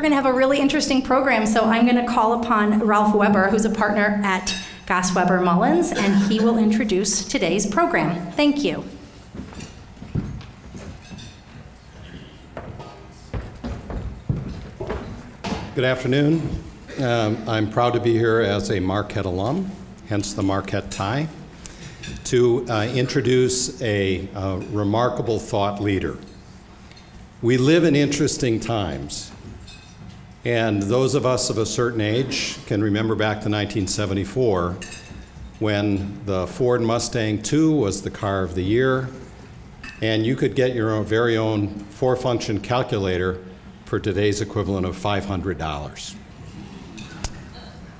we're going to have a really interesting program, so I'm going to call upon Ralph Weber, who's a partner at Goss Weber Mullins, and he will introduce today's program. Thank you. Good afternoon. I'm proud to be here as a Marquette alum, hence the Marquette tie, to introduce a remarkable thought leader. We live in interesting times, and those of us of a certain age can remember back to 1974 when the Ford Mustang II was the car of the year, and you could get your very own four-function calculator for today's equivalent of $500.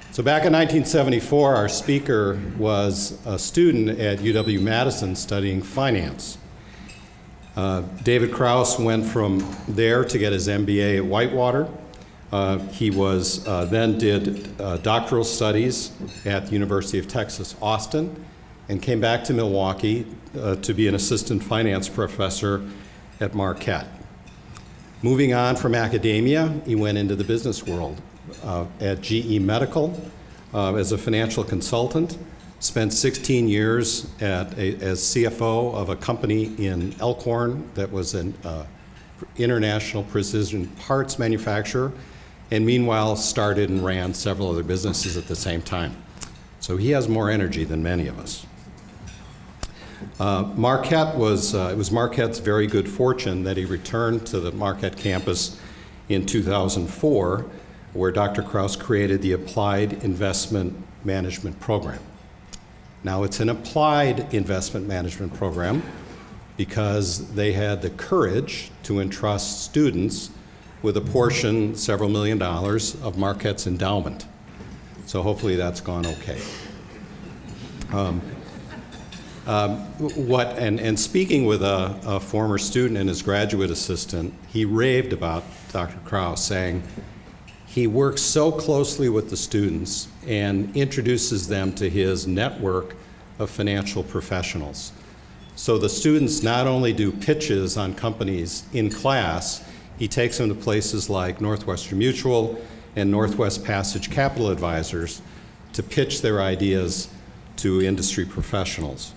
So back in 1974, our speaker was a student at UW-Madison studying finance. David Krause went from there to get his MBA at Whitewater. He then did doctoral studies at the University of Texas, Austin, and came back to Milwaukee to be an assistant finance professor at Marquette. Moving on from academia, he went into the business world at GE Medical as a financial consultant, spent 16 years as CFO of a company in Elkhorn that was an international precision parts manufacturer, and meanwhile started and ran several other businesses at the same time. So he has more energy than many of us. Marquette it was Marquette's very good fortune that he returned to the Marquette campus in 2004, where Dr. Krause created the Applied Investment Management Program. Now, it's an applied investment management program because they had the courage to entrust students with a portion, several $1 million, of Marquette's endowment. So hopefully that's gone okay. Speaking with a former student and his graduate assistant, he raved about Dr. Krause, saying he works so closely with the students and introduces them to his network of financial professionals. So the students not only do pitches on companies in class, he takes them to places like Northwestern Mutual and Northwest Passage Capital Advisors to pitch their ideas to industry professionals.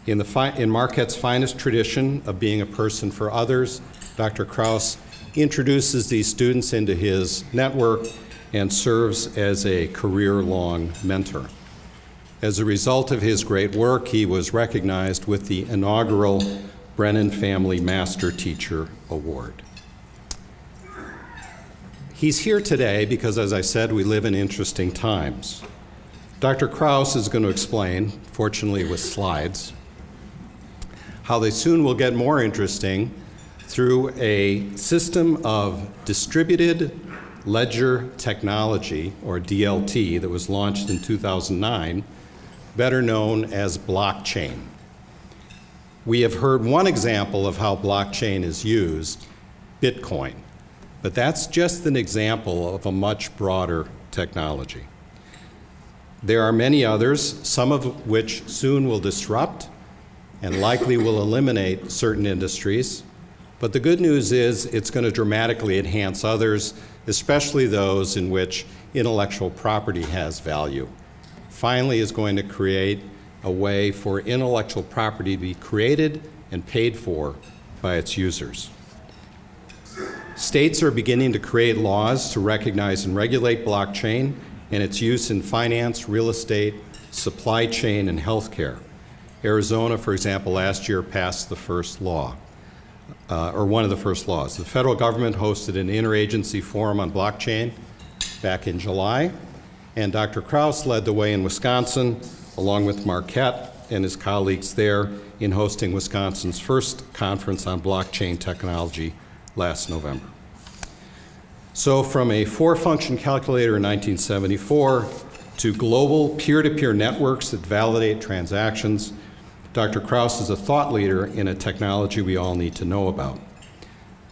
In Marquette's finest tradition of being a person for others, Dr. Krause introduces these students into his network and serves as a career-long mentor. As a result of his great work, he was recognized with the inaugural Brennan Family Master Teacher Award. He's here today because, as I said, we live in interesting times. Dr. Krause is going to explain, fortunately with slides, how they soon will get more interesting through a system of distributed ledger technology, or DLT, that was launched in 2009, better known as blockchain. We have heard one example of how blockchain is used, Bitcoin, but that's just an example of a much broader technology. There are many others, some of which soon will disrupt and likely will eliminate certain industries. But the good news is it's going to dramatically enhance others, especially those in which intellectual property has value. Finally, is going to create a way for intellectual property to be created and paid for by its users. States are beginning to create laws to recognize and regulate blockchain and its use in finance, real estate, supply chain, and healthcare. Arizona, for example, last year passed the first law, or one of the first laws. The federal government hosted an interagency forum on blockchain back in July, and Dr. Krause led the way in Wisconsin, along with Marquette and his colleagues there, in hosting Wisconsin's first conference on blockchain technology last November. So from a four-function calculator in 1974 to global peer-to-peer networks that validate transactions, Dr. Krause is a thought leader in a technology we all need to know about.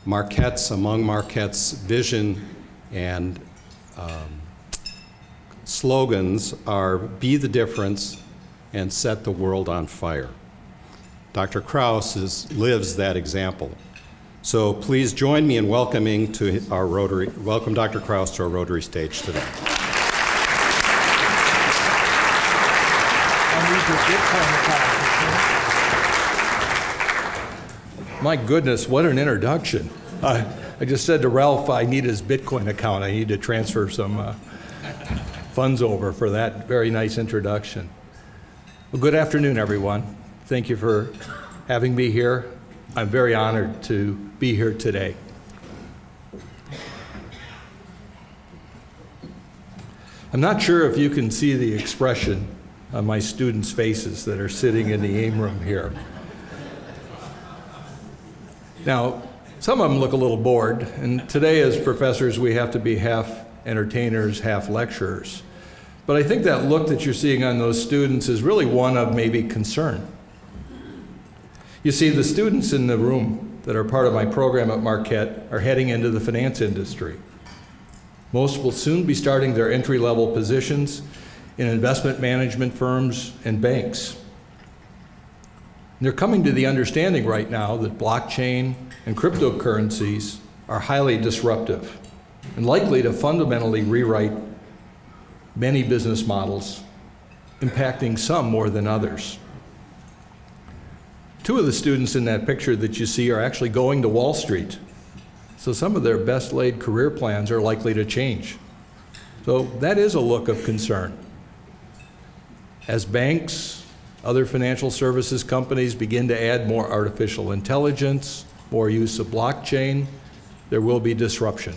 Among Marquette's vision and slogans are "Be the difference" and "Set the world on fire." Dr. Krause lives that example. So please join me in welcoming to our Rotary, welcome Dr. Krause to our Rotary stage today. My goodness, what an introduction. I just said to Ralph, I need his Bitcoin account. I need to transfer some funds over for that very nice introduction. Well, good afternoon, everyone. Thank you for having me here. I'm very honored to be here today. I'm not sure if you can see the expression on my students' faces that are sitting in the AIM room here. Now, some of them look a little bored, and today as professors we have to be half entertainers, half lecturers. But I think that look that you're seeing on those students is really one of maybe concern. You see, the students in the room that are part of my program at Marquette are heading into the finance industry. Most will soon be starting their entry-level positions in investment management firms and banks. They're coming to the understanding right now that blockchain and cryptocurrencies are highly disruptive and likely to fundamentally rewrite many business models, impacting some more than others. Two of the students in that picture that you see are actually going to Wall Street. So some of their best laid career plans are likely to change. So that is a look of concern. As banks, other financial services companies begin to add more artificial intelligence, more use of blockchain, there will be disruption.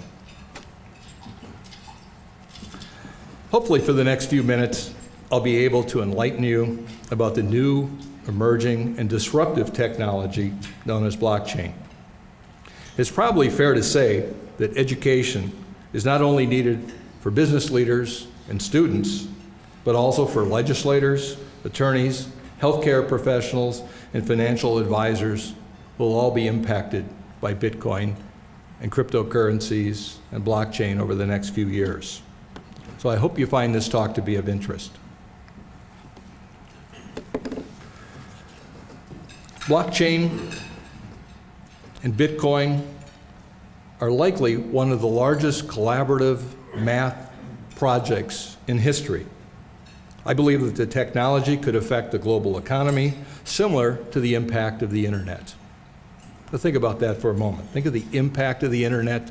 Hopefully for the next few minutes, I'll be able to enlighten you about the new, emerging, and disruptive technology known as blockchain. It's probably fair to say that education is not only needed for business leaders and students, but also for legislators, attorneys, healthcare professionals, and financial advisors who will all be impacted by Bitcoin and cryptocurrencies and blockchain over the next few years. So I hope you find this talk to be of interest. Blockchain and Bitcoin are likely one of the largest collaborative math projects in history. I believe that the technology could affect the global economy, similar to the impact of the internet. Now think about that for a moment. Think of the impact of the internet.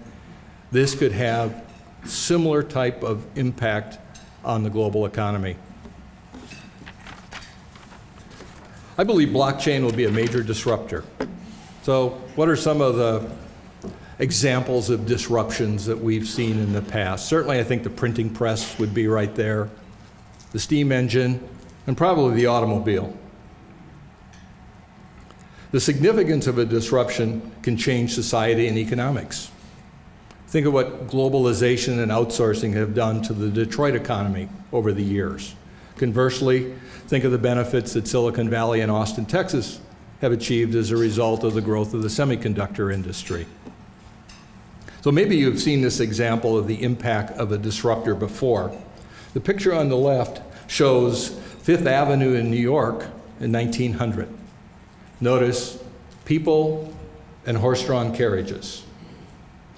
This could have similar type of impact on the global economy. I believe blockchain will be a major disruptor. So what are some of the examples of disruptions that we've seen in the past? Certainly I think the printing press would be right there, the steam engine, and probably the automobile. The significance of a disruption can change society and economics. Think of what globalization and outsourcing have done to the Detroit economy over the years. Conversely, think of the benefits that Silicon Valley and Austin, Texas have achieved as a result of the growth of the semiconductor industry. So maybe you've seen this example of the impact of a disruptor before. The picture on the left shows Fifth Avenue in New York in 1900. Notice people and horse-drawn carriages.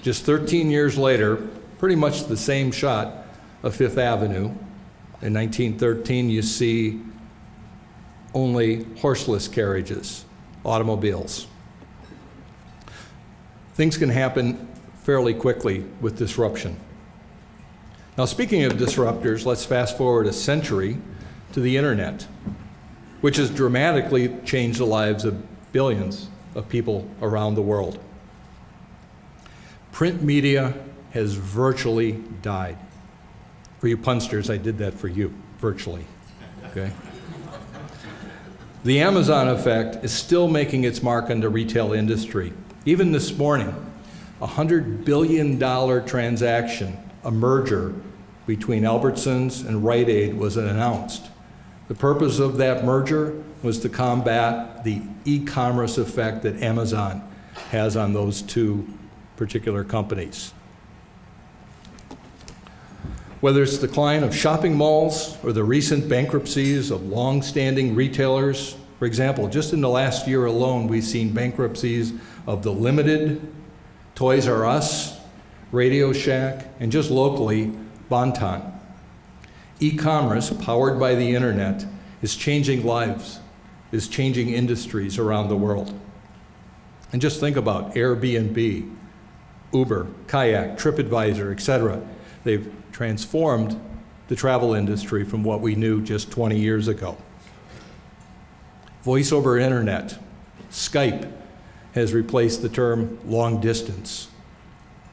Just 13 years later, pretty much the same shot of Fifth Avenue. In 1913, you see only horseless carriages, automobiles. Things can happen fairly quickly with disruption. Now, speaking of disruptors, let's fast forward a century to the internet, which has dramatically changed the lives of billions of people around the world. Print media has virtually died. For you punsters, I did that for you, virtually, okay? The Amazon effect is still making its mark on the retail industry. Even this morning, a $100 billion transaction, a merger between Albertsons and Rite Aid was announced. The purpose of that merger was to combat the e-commerce effect that Amazon has on those two particular companies. Whether it's the decline of shopping malls or the recent bankruptcies of long-standing retailers, for example, just in the last year alone, we've seen bankruptcies of the Limited, Toys R Us, Radio Shack, and just locally, Bonton. E-commerce, powered by the internet, is changing lives, is changing industries around the world. And just think about Airbnb, Uber, Kayak, TripAdvisor, etc. They've transformed the travel industry from what we knew just 20 years ago. Voice over internet, Skype, has replaced the term long distance.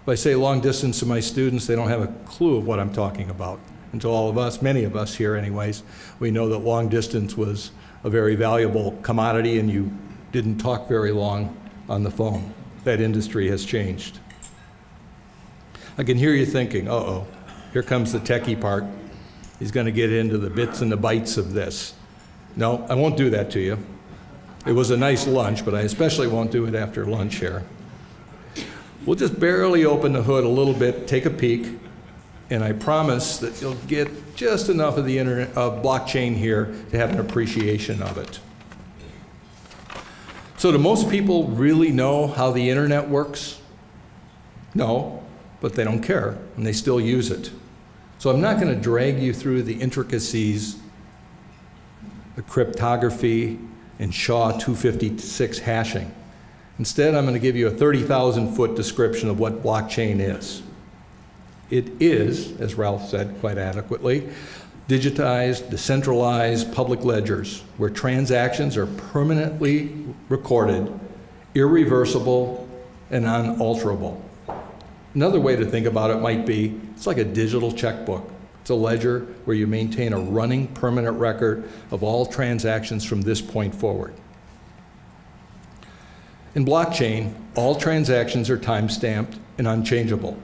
If I say long distance to my students, they don't have a clue of what I'm talking about. And to all of us, many of us here anyways, we know that long distance was a very valuable commodity and you didn't talk very long on the phone. That industry has changed. I can hear you thinking, uh-oh, here comes the techie part. He's going to get into the bits and the bytes of this. No, I won't do that to you. It was a nice lunch, but I especially won't do it after lunch here. We'll just barely open the hood a little bit, take a peek, and I promise that you'll get just enough of the blockchain here to have an appreciation of it. So do most people really know how the internet works? No, but they don't care, and they still use it. So I'm not going to drag you through the intricacies, the cryptography, and SHA-256 hashing. Instead, I'm going to give you a 30,000-foot description of what blockchain is. It is, as Ralph said quite adequately, digitized, decentralized public ledgers where transactions are permanently recorded, irreversible, and unalterable. Another way to think about it might be, it's like a digital checkbook. It's a ledger where you maintain a running permanent record of all transactions from this point forward. In blockchain, all transactions are time-stamped and unchangeable.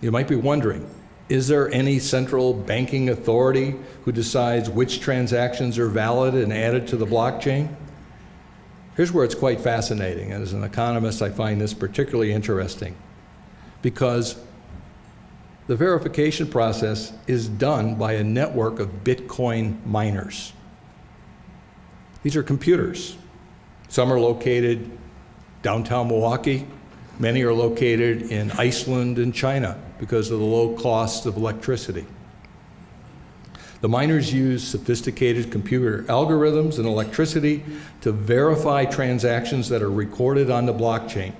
You might be wondering, is there any central banking authority who decides which transactions are valid and added to the blockchain? Here's where it's quite fascinating, and as an economist, I find this particularly interesting, because the verification process is done by a network of Bitcoin miners. These are computers. Some are located downtown Milwaukee. Many are located in Iceland and China because of the low cost of electricity. The miners use sophisticated computer algorithms and electricity to verify transactions that are recorded on the blockchain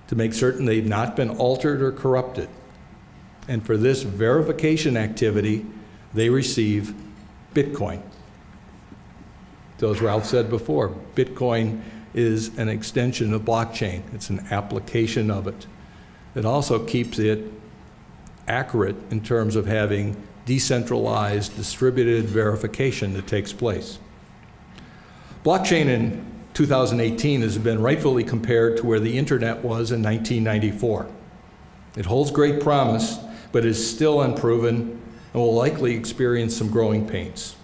to make certain they've not been altered or corrupted. And for this verification activity, they receive Bitcoin. So as Ralph said before, Bitcoin is an extension of blockchain. It's an application of it. It also keeps it accurate in terms of having decentralized, distributed verification that takes place. Blockchain in 2018 has been rightfully compared to where the internet was in 1994. It holds great promise, but is still unproven and will likely experience some growing pains.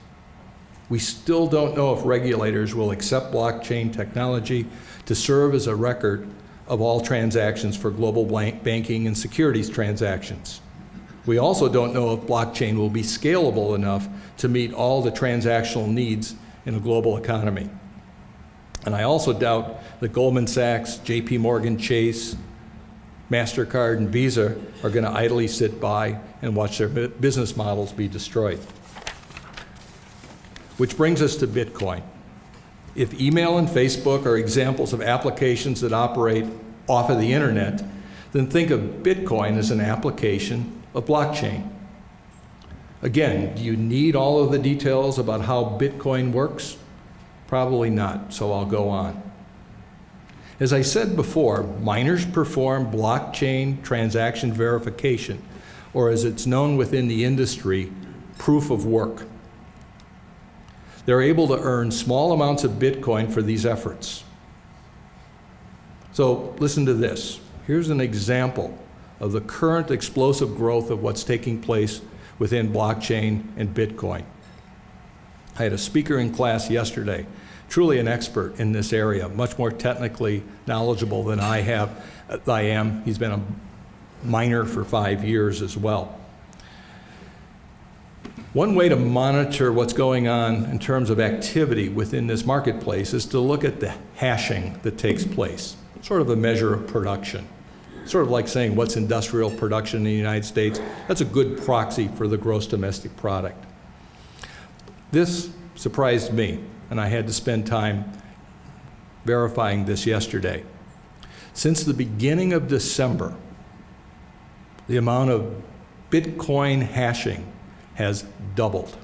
We still don't know if regulators will accept blockchain technology to serve as a record of all transactions for global banking and securities transactions. We also don't know if blockchain will be scalable enough to meet all the transactional needs in a global economy. And I also doubt that Goldman Sachs, JP Morgan Chase, MasterCard, and Visa are going to idly sit by and watch their business models be destroyed. Which brings us to Bitcoin. If email and Facebook are examples of applications that operate off of the internet, then think of Bitcoin as an application of blockchain. Again, do you need all of the details about how Bitcoin works? Probably not, so I'll go on. As I said before, miners perform blockchain transaction verification, or as it's known within the industry, proof of work. They're able to earn small amounts of Bitcoin for these efforts. So listen to this. Here's an example of the current explosive growth of what's taking place within blockchain and Bitcoin. I had a speaker in class yesterday, truly an expert in this area, much more technically knowledgeable than I am. He's been a miner for 5 years as well. One way to monitor what's going on in terms of activity within this marketplace is to look at the hashing that takes place, sort of a measure of production. sort of like saying what's industrial production in the United States. That's a good proxy for the gross domestic product. This surprised me, and I had to spend time verifying this yesterday. Since the beginning of December, the amount of Bitcoin hashing has doubled.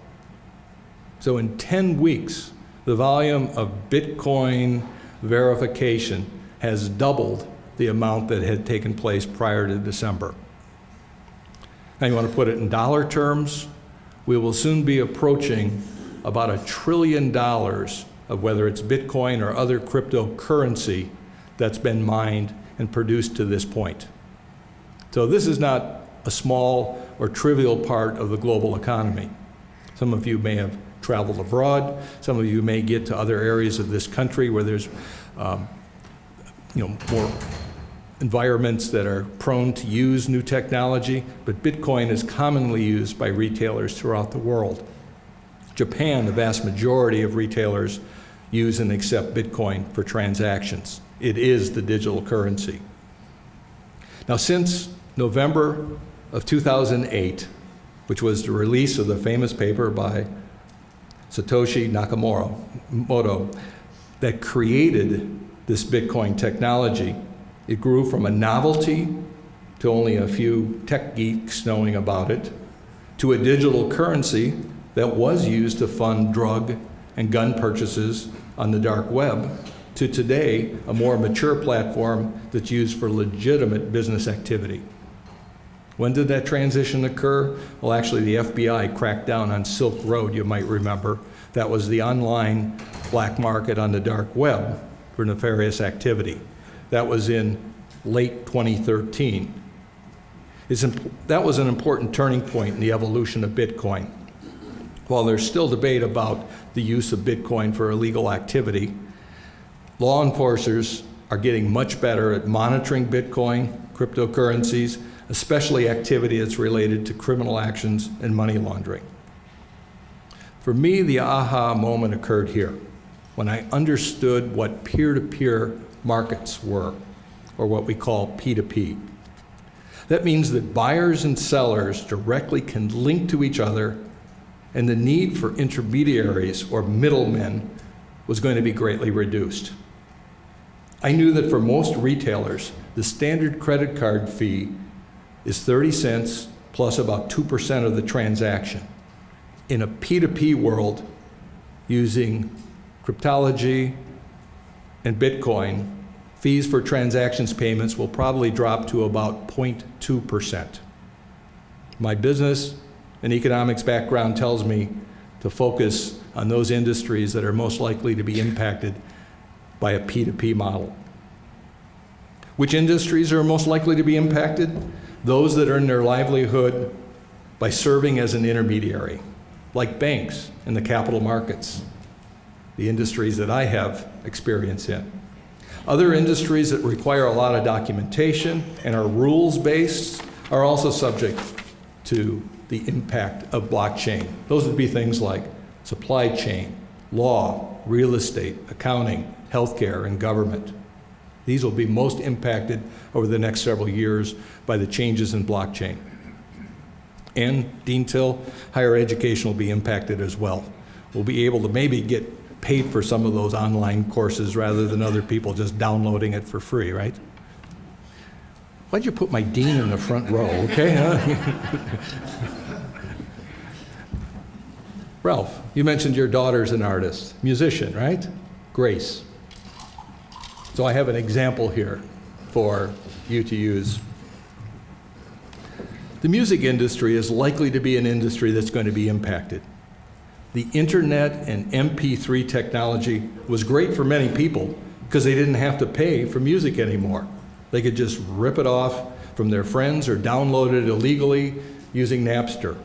So in 10 weeks, the volume of Bitcoin verification has doubled the amount that had taken place prior to December. Now you want to put it in dollar terms, we will soon be approaching about $1 trillion of whether it's Bitcoin or other cryptocurrency that's been mined and produced to this point. So this is not a small or trivial part of the global economy. Some of you may have traveled abroad. Some of you may get to other areas of this country where there's more environments that are prone to use new technology, but Bitcoin is commonly used by retailers throughout the world. Japan, the vast majority of retailers use and accept Bitcoin for transactions. It is the digital currency. Now, since November of 2008, which was the release of the famous paper by Satoshi Nakamoto that created this Bitcoin technology, it grew from a novelty to only a few tech geeks knowing about it, to a digital currency that was used to fund drug and gun purchases on the dark web, to today, a more mature platform that's used for legitimate business activity. When did that transition occur? Well, actually, the FBI cracked down on Silk Road, you might remember. That was the online black market on the dark web for nefarious activity. That was in late 2013. That was an important turning point in the evolution of Bitcoin. While there's still debate about the use of Bitcoin for illegal activity, law enforcers are getting much better at monitoring Bitcoin, cryptocurrencies, especially activity that's related to criminal actions and money laundering. For me, the aha moment occurred here, when I understood what peer-to-peer markets were, or what we call P2P. That means that buyers and sellers directly can link to each other, and the need for intermediaries or middlemen was going to be greatly reduced. I knew that for most retailers, the standard credit card fee is 30 cents plus about 2% of the transaction. In a P2P world, using cryptology and Bitcoin, fees for transactions payments will probably drop to about 0.2%. My business and economics background tells me to focus on those industries that are most likely to be impacted by a P2P model. Which industries are most likely to be impacted? Those that earn their livelihood by serving as an intermediary, like banks and the capital markets, the industries that I have experience in. Other industries that require a lot of documentation and are rules-based are also subject to the impact of blockchain. Those would be things like supply chain, law, real estate, accounting, healthcare, and government. These will be most impacted over the next several years by the changes in blockchain. And Dean Till, higher education will be impacted as well. We'll be able to maybe get paid for some of those online courses rather than other people just downloading it for free, right? Why'd you put my dean in the front row, okay? Ralph, you mentioned your daughter's an artist, musician, right? Grace. So I have an example here for you to use. The music industry is likely to be an industry that's going to be impacted. The internet and MP3 technology was great for many people because they didn't have to pay for music anymore. They could just rip it off from their friends or download it illegally using Napster.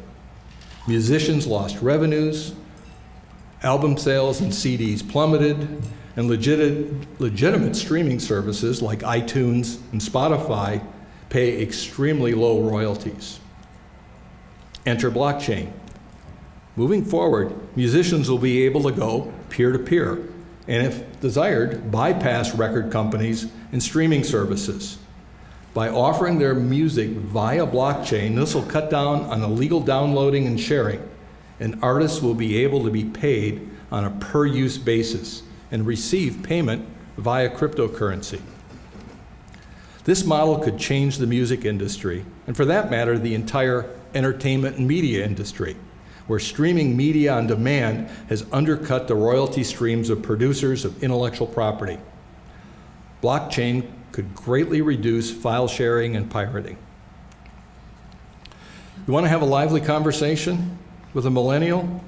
Musicians lost revenues, album sales and CDs plummeted, and legitimate streaming services like iTunes and Spotify pay extremely low royalties. Enter blockchain. Moving forward, musicians will be able to go peer-to-peer, and if desired, bypass record companies and streaming services. By offering their music via blockchain, this will cut down on illegal downloading and sharing, and artists will be able to be paid on a per-use basis and receive payment via cryptocurrency. This model could change the music industry, and for that matter, the entire entertainment and media industry, where streaming media on demand has undercut the royalty streams of producers of intellectual property. Blockchain could greatly reduce file sharing and pirating. You want to have a lively conversation with a millennial?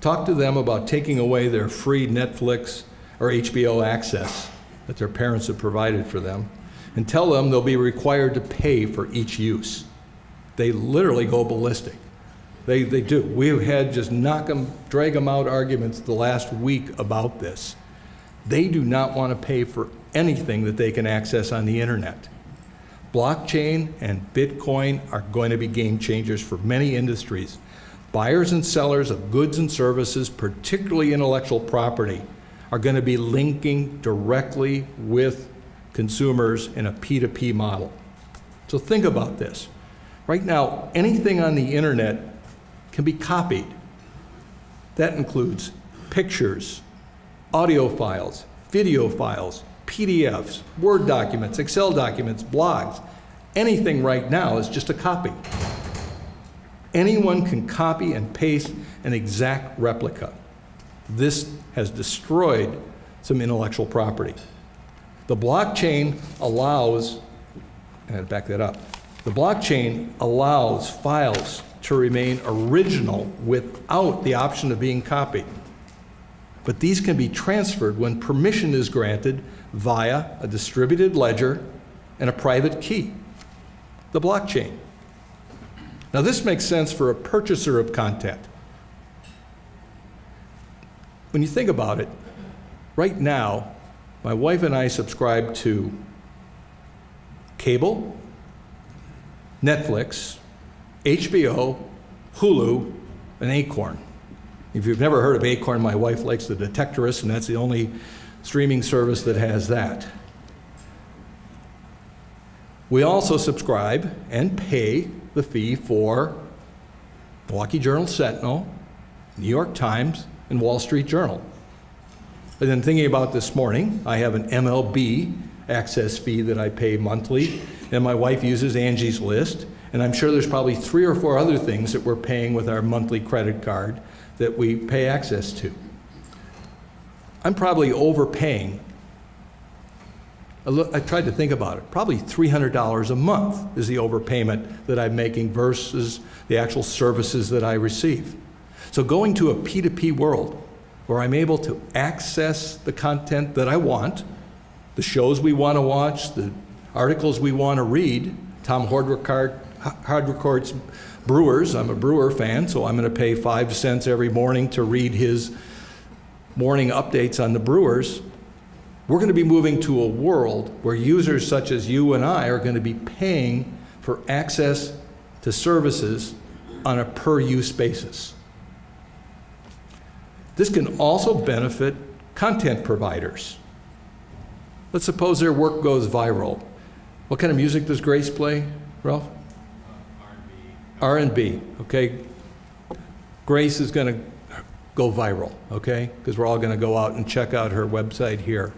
Talk to them about taking away their free Netflix or HBO access that their parents have provided for them, and tell them they'll be required to pay for each use. They literally go ballistic. They do. We've had just drag them out arguments the last week about this. They do not want to pay for anything that they can access on the internet. Blockchain and Bitcoin are going to be game changers for many industries. Buyers and sellers of goods and services, particularly intellectual property, are going to be linking directly with consumers in a P2P model. So think about this. Right now, anything on the internet can be copied. That includes pictures, audio files, video files, PDFs, Word documents, Excel documents, blogs. Anything right now is just a copy. Anyone can copy and paste an exact replica. This has destroyed some intellectual property. The blockchain allows, I gotta back that up. The blockchain allows files to remain original without the option of being copied. But these can be transferred when permission is granted via a distributed ledger and a private key, the blockchain. Now this makes sense for a purchaser of content. When you think about it, right now, my wife and I subscribe to cable, Netflix, HBO, Hulu, and Acorn. If you've never heard of Acorn, my wife likes the Detectorist, and that's the only streaming service that has that. We also subscribe and pay the fee for Milwaukee Journal Sentinel, New York Times, and Wall Street Journal. And then thinking about this morning, I have an MLB access fee that I pay monthly, and my wife uses Angie's List, and I'm sure there's probably 3 or 4 other things that we're paying with our monthly credit card that we pay access to. I'm probably overpaying. I tried to think about it. Probably $300 a month is the overpayment that I'm making versus the actual services that I receive. So going to a P2P world where I'm able to access the content that I want, the shows we want to watch, the articles we want to read. Tom Hardwick's Brewers, I'm a Brewer fan, so I'm going to pay 5 cents every morning to read his morning updates on the Brewers. We're going to be moving to a world where users such as you and I are going to be paying for access to services on a per-use basis. This can also benefit content providers. Let's suppose their work goes viral. What kind of music does Grace play, Ralph? R&B, okay? Grace is going to go viral, okay? Because we're all going to go out and check out her website here.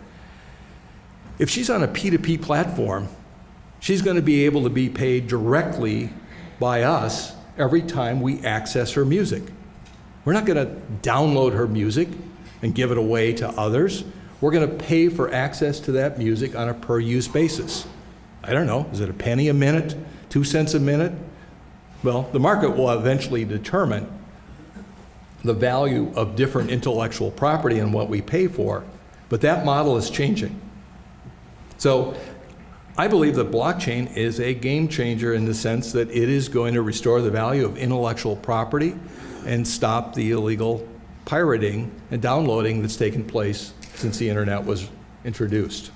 If she's on a P2P platform, she's going to be able to be paid directly by us every time we access her music. We're not going to download her music and give it away to others. We're going to pay for access to that music on a per-use basis. I don't know, is it a penny a minute, 2 cents a minute? Well, the market will eventually determine the value of different intellectual property and what we pay for, but that model is changing. So I believe that blockchain is a game changer in the sense that it is going to restore the value of intellectual property and stop the illegal pirating and downloading that's taken place since the internet was introduced.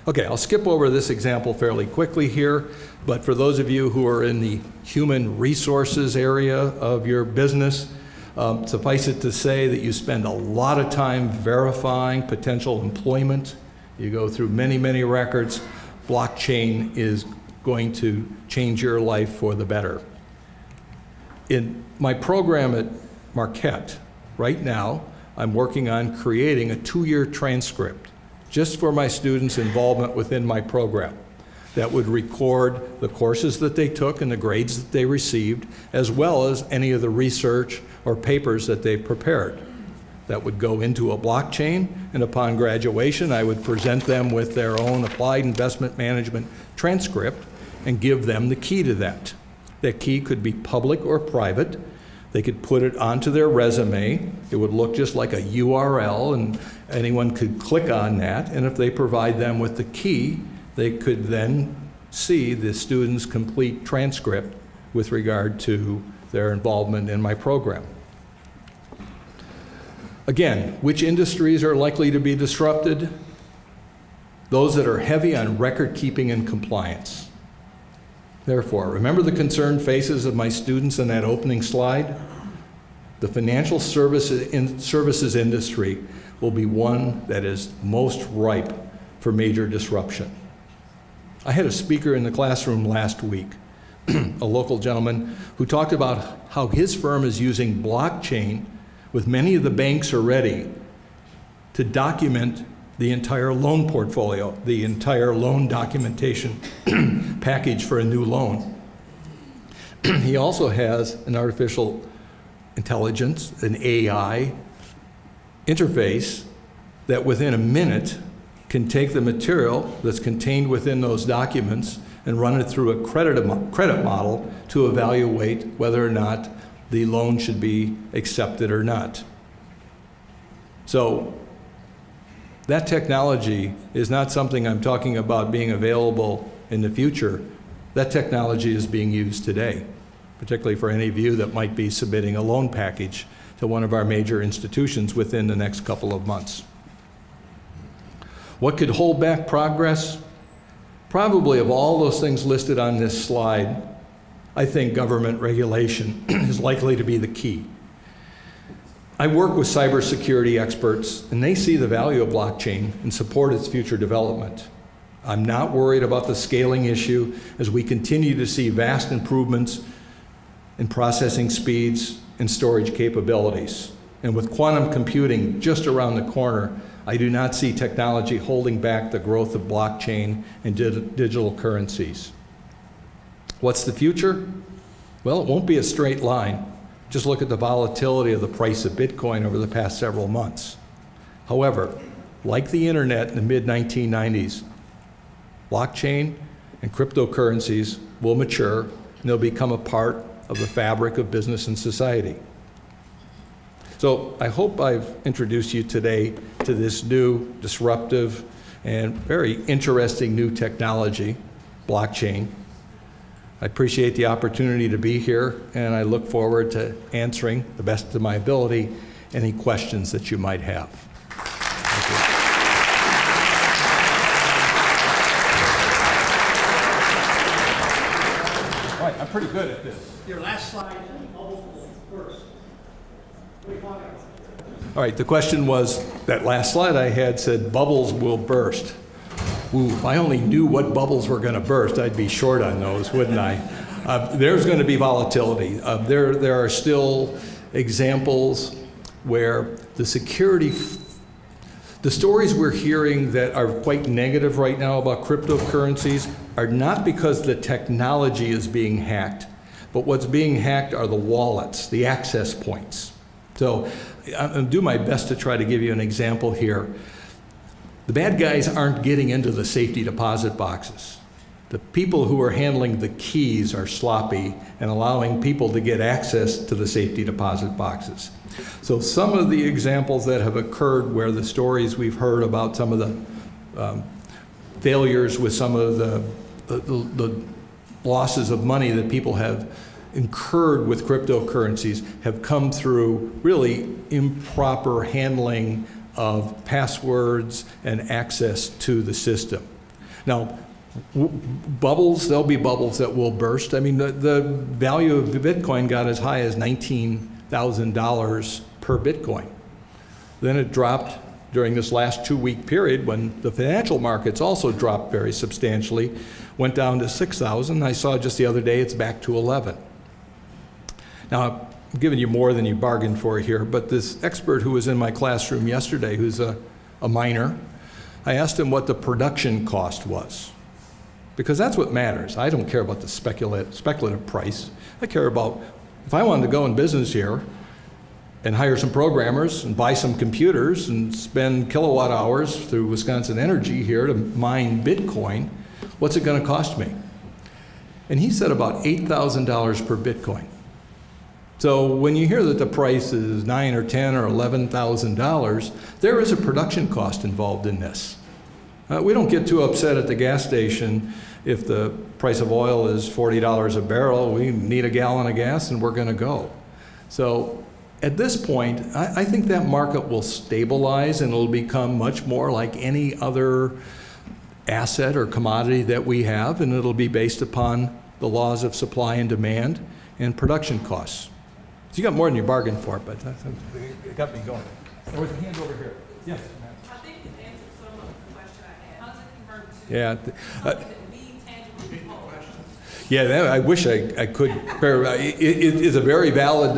Okay, I'll skip over this example fairly quickly here, but for those of you who are in the human resources area of your business, suffice it to say that you spend a lot of time verifying potential employment. You go through many, many records. Blockchain is going to change your life for the better. In my program at Marquette, right now, I'm working on creating a 2-year transcript just for my students' involvement within my program that would record the courses that they took and the grades that they received, as well as any of the research or papers that they prepared. That would go into a blockchain, and upon graduation, I would present them with their own applied investment management transcript and give them the key to that. That key could be public or private. They could put it onto their resume. It would look just like a URL, and anyone could click on that. And if they provide them with the key, they could then see the student's complete transcript with regard to their involvement in my program. Again, which industries are likely to be disrupted? Those that are heavy on record keeping and compliance. Therefore, remember the concerned faces of my students in that opening slide? The financial services industry will be one that is most ripe for major disruption. I had a speaker in the classroom last week, a local gentleman, who talked about how his firm is using blockchain with many of the banks already to document the entire loan portfolio, the entire loan documentation package for a new loan. He also has an artificial intelligence, an AI interface that within a minute can take the material that's contained within those documents and run it through a credit model to evaluate whether or not the loan should be accepted or not. So that technology is not something I'm talking about being available in the future. That technology is being used today, particularly for any of you that might be submitting a loan package to one of our major institutions within the next couple of months. What could hold back progress? Probably of all those things listed on this slide, I think government regulation is likely to be the key. I work with cybersecurity experts, and they see the value of blockchain and support its future development. I'm not worried about the scaling issue as we continue to see vast improvements in processing speeds and storage capabilities. And with quantum computing just around the corner, I do not see technology holding back the growth of blockchain and digital currencies. What's the future? Well, it won't be a straight line. Just look at the volatility of the price of Bitcoin over the past several months. However, like the internet in the mid-1990s, blockchain and cryptocurrencies will mature and they'll become a part of the fabric of business and society. So I hope I've introduced you today to this new, disruptive, and very interesting new technology, blockchain. I appreciate the opportunity to be here, and I look forward to answering, the best of my ability, any questions that you might have. Thank you. All right, I'm pretty good at this. Your last slide, bubbles first. All right, the question was, that last slide I had said bubbles will burst. Ooh, if I only knew what bubbles were going to burst, I'd be short on those, wouldn't I? There's going to be volatility. There are still examples where the stories we're hearing that are quite negative right now about cryptocurrencies are not because the technology is being hacked, but what's being hacked are the wallets, the access points. So I'll do my best to try to give you an example here. The bad guys aren't getting into the safety deposit boxes. The people who are handling the keys are sloppy and allowing people to get access to the safety deposit boxes. So some of the examples that have occurred where the stories we've heard about some of the failures with some of the losses of money that people have incurred with cryptocurrencies have come through really improper handling of passwords and access to the system. Now, bubbles, there'll be bubbles that will burst. I mean, the value of the Bitcoin got as high as $19,000 per Bitcoin. Then it dropped during this last 2-week period when the financial markets also dropped very substantially, went down to 6,000. I saw just the other day it's back to 11. Now, I'm giving you more than you bargained for here, but this expert who was in my classroom yesterday, who's a miner, I asked him what the production cost was, because that's what matters. I don't care about the speculative price. I care about, if I wanted to go in business here and hire some programmers and buy some computers and spend kilowatt hours through Wisconsin Energy here to mine Bitcoin, what's it going to cost me? And he said about $8,000 per Bitcoin. So when you hear that the price is $9,000 or $10,000 or $11,000, there is a production cost involved in this. We don't get too upset at the gas station if the price of oil is $40 a barrel. We need a gallon of gas and we're going to go. So at this point, I think that market will stabilize and it'll become much more like any other asset or commodity that we have, and it'll be based upon the laws of supply and demand and production costs. So you got more than you bargained for, but it got me going. There was a hand over here. Yes, ma'am. I think it answered some of the question I had. How does it convert to something that we tangibly hold? Yeah, I wish I could. It is a very valid.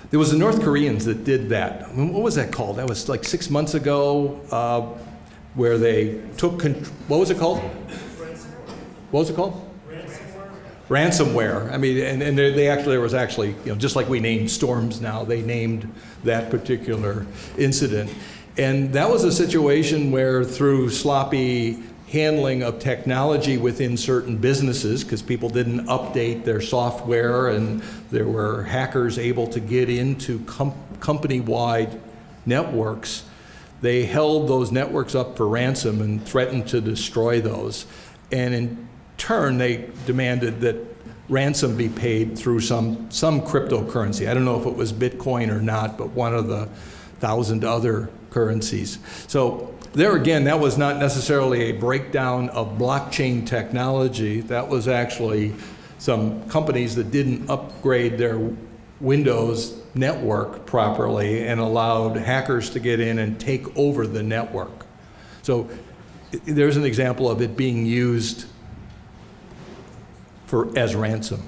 There was the North Koreans that did that. What was that called? That was like 6 months ago, where they took. What was it called? What was it called? Ransomware. I mean, and there was actually, just like we named storms now, they named that particular incident. And that was a situation where through sloppy handling of technology within certain businesses, because people didn't update their software and there were hackers able to get into company-wide networks, they held those networks up for ransom and threatened to destroy those. And in turn, they demanded that ransom be paid through some cryptocurrency. I don't know if it was Bitcoin or not, but one of the 1,000 other currencies. So there again, that was not necessarily a breakdown of blockchain technology. That was actually some companies that didn't upgrade their Windows network properly and allowed hackers to get in and take over the network. So there's an example of it being used as ransom.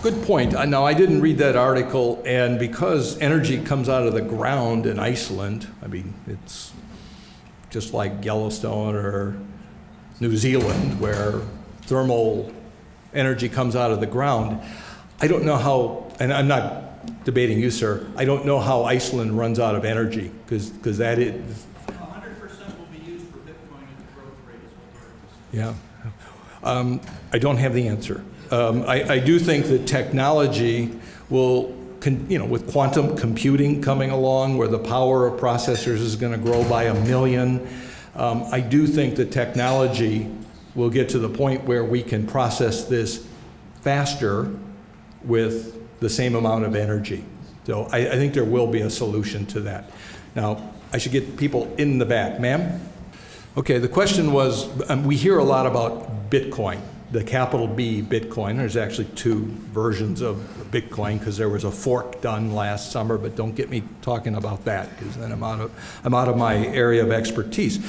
Good point. Now, I didn't read that article, and because energy comes out of the ground in Iceland, I mean, it's just like Yellowstone or New Zealand, where thermal energy comes out of the ground. I don't know how, and I'm not debating you, sir, I don't know how Iceland runs out of energy, because that is... 100% will be used for Bitcoin at the growth rate is what they're Yeah. I don't have the answer. I do think that technology will, with quantum computing coming along, where the power of processors is going to grow by 1 million, I do think that technology will get to the point where we can process this faster with the same amount of energy. So I think there will be a solution to that. Now, I should get people in the back. Ma'am? Okay, the question was, we hear a lot about Bitcoin, the capital B Bitcoin. There's actually 2 versions of Bitcoin because there was a fork done last summer, but don't get me talking about that because then I'm out of my area of expertise.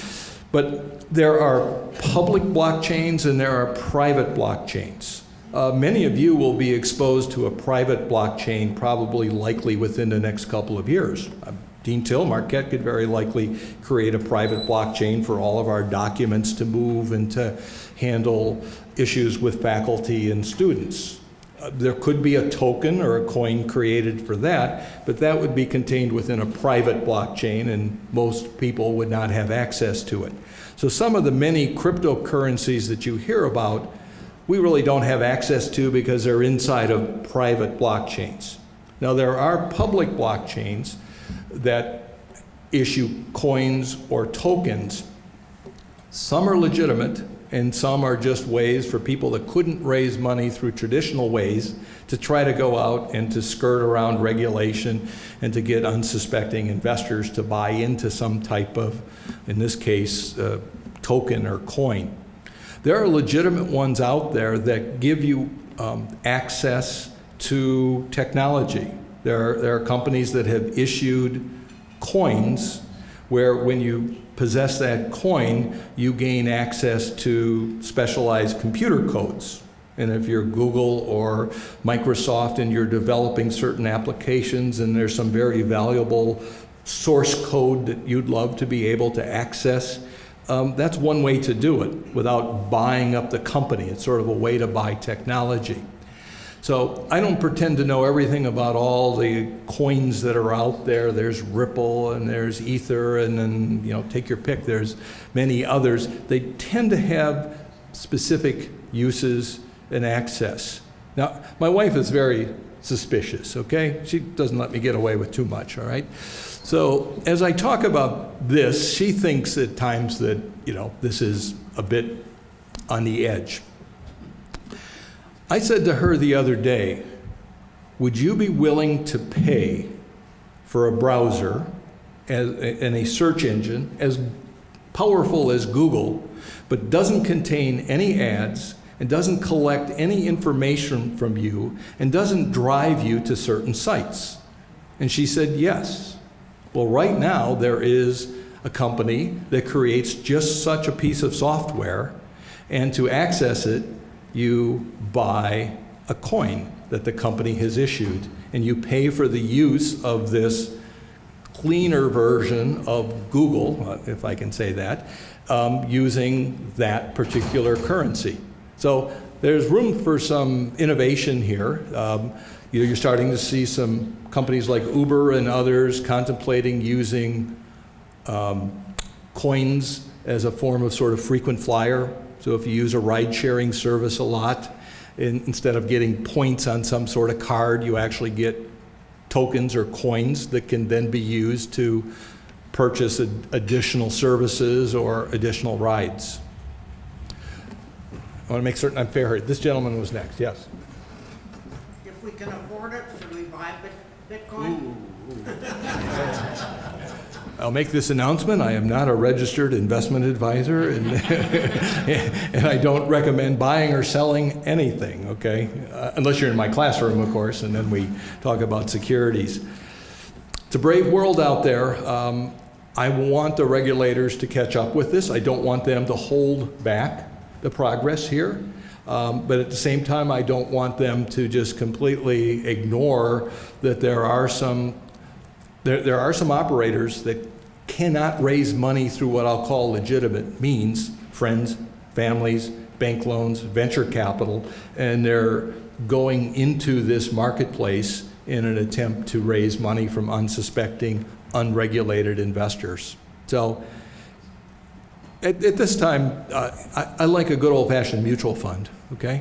But there are public blockchains and there are private blockchains. Many of you will be exposed to a private blockchain probably likely within the next couple of years. Dean Till, Marquette could very likely create a private blockchain for all of our documents to move and to handle issues with faculty and students. There could be a token or a coin created for that, but that would be contained within a private blockchain and most people would not have access to it. So some of the many cryptocurrencies that you hear about, we really don't have access to because they're inside of private blockchains. Now there are public blockchains that issue coins or tokens. Some are legitimate and some are just ways for people that couldn't raise money through traditional ways to try to go out and to skirt around regulation and to get unsuspecting investors to buy into some type of, in this case, token or coin. There are legitimate ones out there that give you access to technology. There are companies that have issued coins where when you possess that coin, you gain access to specialized computer codes. And if you're Google or Microsoft and you're developing certain applications and there's some very valuable source code that you'd love to be able to access, that's one way to do it without buying up the company. It's sort of a way to buy technology. So I don't pretend to know everything about all the coins that are out there. There's Ripple and there's Ether, and then, you know, take your pick. There's many others. They tend to have specific uses and access. Now, my wife is very suspicious, okay? She doesn't let me get away with too much, all right? So as I talk about this, she thinks at times that, you know, this is a bit on the edge. I said to her the other day, would you be willing to pay for a browser and a search engine as powerful as Google, but doesn't contain any ads and doesn't collect any information from you and doesn't drive you to certain sites? And she said yes. Well, right now there is a company that creates just such a piece of software, and to access it, you buy a coin that the company has issued, and you pay for the use of this cleaner version of Google, if I can say that, using that particular currency. So there's room for some innovation here. You're starting to see some companies like Uber and others contemplating using coins as a form of sort of frequent flyer. So if you use a ride-sharing service a lot, instead of getting points on some sort of card, you actually get tokens or coins that can then be used to purchase additional services or additional rides. I want to make certain I'm fair here. This gentleman was next, yes. If we can afford it, should we buy Bitcoin? I'll make this announcement. I am not a registered investment advisor, and, and I don't recommend buying or selling anything, okay? Unless you're in my classroom, of course, and then we talk about securities. It's a brave world out there. I want the regulators to catch up with this. I don't want them to hold back the progress here. But at the same time, I don't want them to just completely ignore that there are some operators that cannot raise money through what I'll call legitimate means, friends, families, bank loans, venture capital, and they're going into this marketplace in an attempt to raise money from unsuspecting, unregulated investors. So at this time, I like a good old-fashioned mutual fund, okay?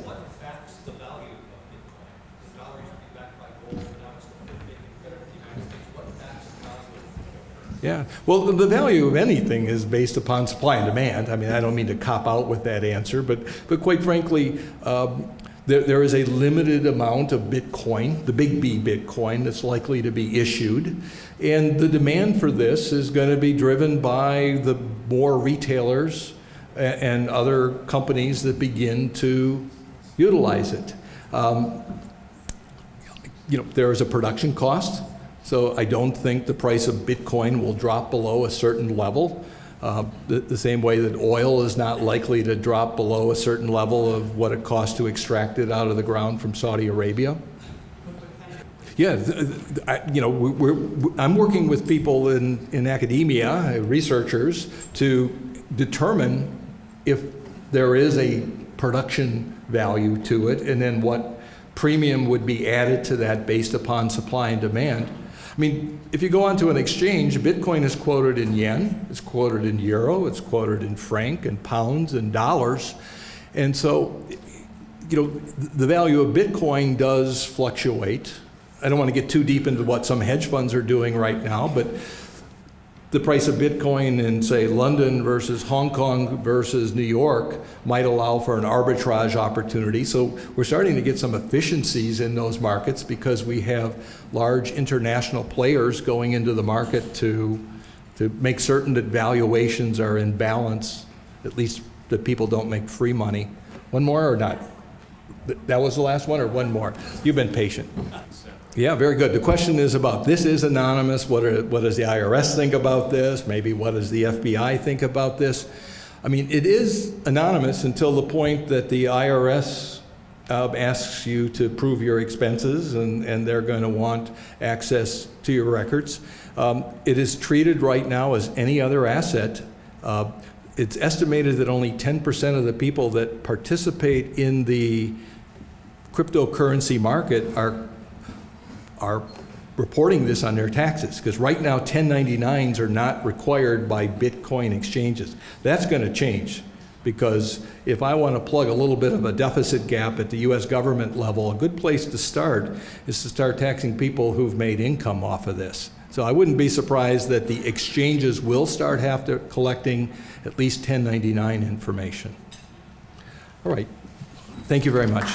What backs the value of Bitcoin? The dollar used to be backed by gold, now it's the fifth biggest credit in the United States. What backs the value of Bitcoin? Yeah, well, the value of anything is based upon supply and demand. I mean, I don't mean to cop out with that answer, but quite frankly, there is a limited amount of Bitcoin, the big B Bitcoin, that's likely to be issued. And the demand for this is going to be driven by the more retailers and other companies that begin to utilize it. There is a production cost, so I don't think the price of Bitcoin will drop below a certain level. The same way that oil is not likely to drop below a certain level of what it costs to extract it out of the ground from Saudi Arabia. Yeah, I'm working with people in academia, researchers, to determine if there is a production value to it, and then what premium would be added to that based upon supply and demand. I mean, if you go onto an exchange, Bitcoin is quoted in yen, it's quoted in euro, it's quoted in franc and pounds and dollars. And so, the value of Bitcoin does fluctuate. I don't want to get too deep into what some hedge funds are doing right now, but the price of Bitcoin in, say, London versus Hong Kong versus New York might allow for an arbitrage opportunity. So we're starting to get some efficiencies in those markets because we have large international players going into the market to make certain that valuations are in balance, at least that people don't make free money. One more or not? That was the last one, or one more? You've been patient. Yeah, very good. The question is about, this is anonymous. What does the IRS think about this? Maybe what does the FBI think about this? I mean, it is anonymous until the point that the IRS asks you to prove your expenses, and they're going to want access to your records. It is treated right now as any other asset. It's estimated that only 10% of the people that participate in the cryptocurrency market are reporting this on their taxes, because right now 1099s are not required by Bitcoin exchanges. That's going to change, because if I want to plug a little bit of a deficit gap at the US government level, a good place to start is to start taxing people who've made income off of this. So I wouldn't be surprised that the exchanges will start collecting at least 1099 information. All right, thank you very much.